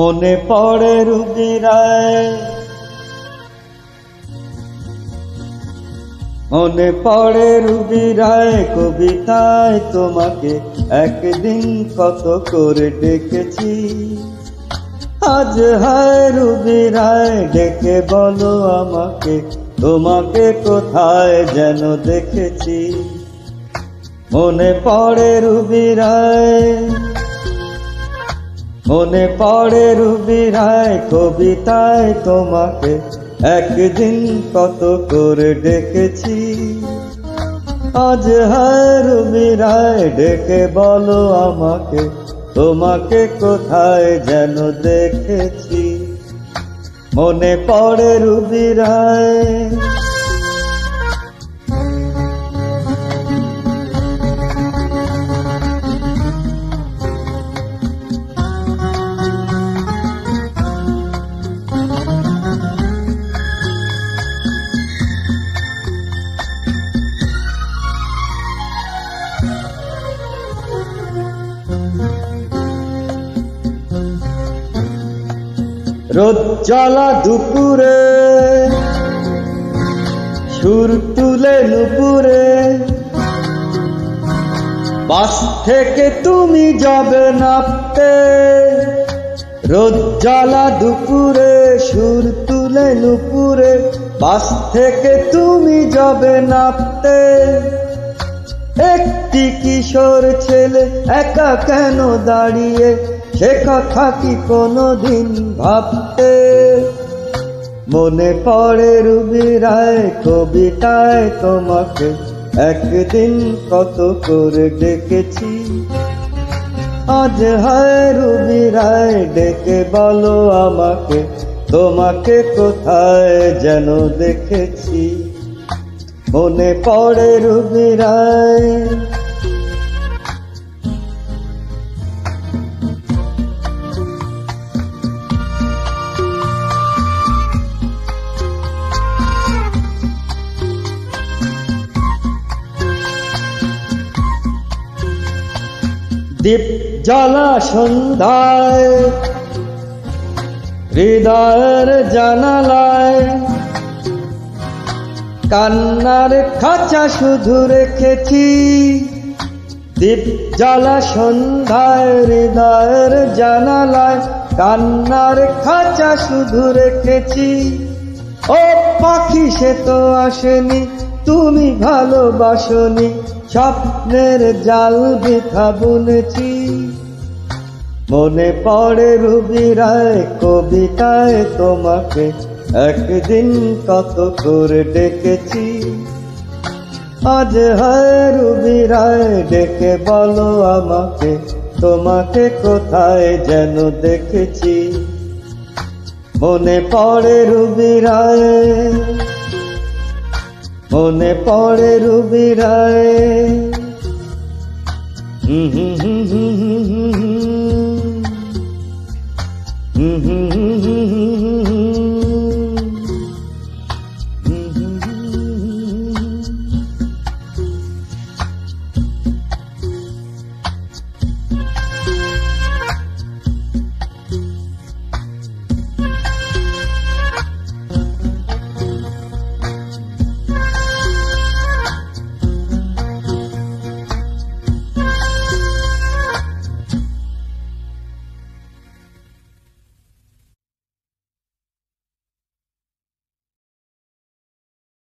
মনে পড়ে রুবি রায়, মনে পড়ে রুবি রায় কবিতায় তোমাকে একদিন কত করে ডেকেছি। আজ হায় রুবি রায় ডেকে বলো আমাকে, তোমাকে কোথায় যেন দেখেছি। মনে পড়ে রুবি রায়, মনে পড়ে রুবি রায় কবিতায় তোমাকে একদিন কত করে ডেকেছি। আজ হায় রুবি রায় ডেকে বলো আমাকে, তোমাকে কোথায় যেন দেখেছি। মনে পড়ে রুবি রায়, রোদ জ্বালা দুপুরে সুর তুলে নুপুরে, বাস থেকে তুমি যাবে নাপতে। রোদ জ্বালা দুপুরে সুর তুলে নুপুরে, বাস থেকে তুমি যাবে নাপতে। একটি কিশোর ছেলে একা কেন দাঁড়িয়ে, সে কথা কি কোনোদিন ভাবতে। মনে পড়ে রুবি রায় কবিতায় তোমাকে একদিন কত করে ডেকেছি। আজ হায় রুবি রায় ডেকে বলো আমাকে, তোমাকে কোথায় যেন দেখেছি। মনে পড়ে রুবি রায়, দীপ জ্বালা সন্ধ্যায় হৃদয়ের জানালায়, কান্নার খাঁচা শুধু রেখেছি। দীপ জ্বালা সন্ধ্যায় হৃদয়ের জানালায়, কান্নার খাঁচা শুধু রেখেছি। ও পাখি সে তো আসেনি, তুমি ভালোবাসনি, স্বপ্নের জাল বৃথা বুনেছি। মনে পড়ে রুবি রায় কবিতায় তোমাকে একদিন কত করে ডেকেছি। আজ হায় রুবি রায় ডেকে বলো আমাকে, তোমাকে কোথায় যেন দেখেছি। মনে পড়ে রুবি রায়, মনে পড়ে রুবি রায়। হুম হুম হুম হুম হুম হুম হুম হুম হুম হুম।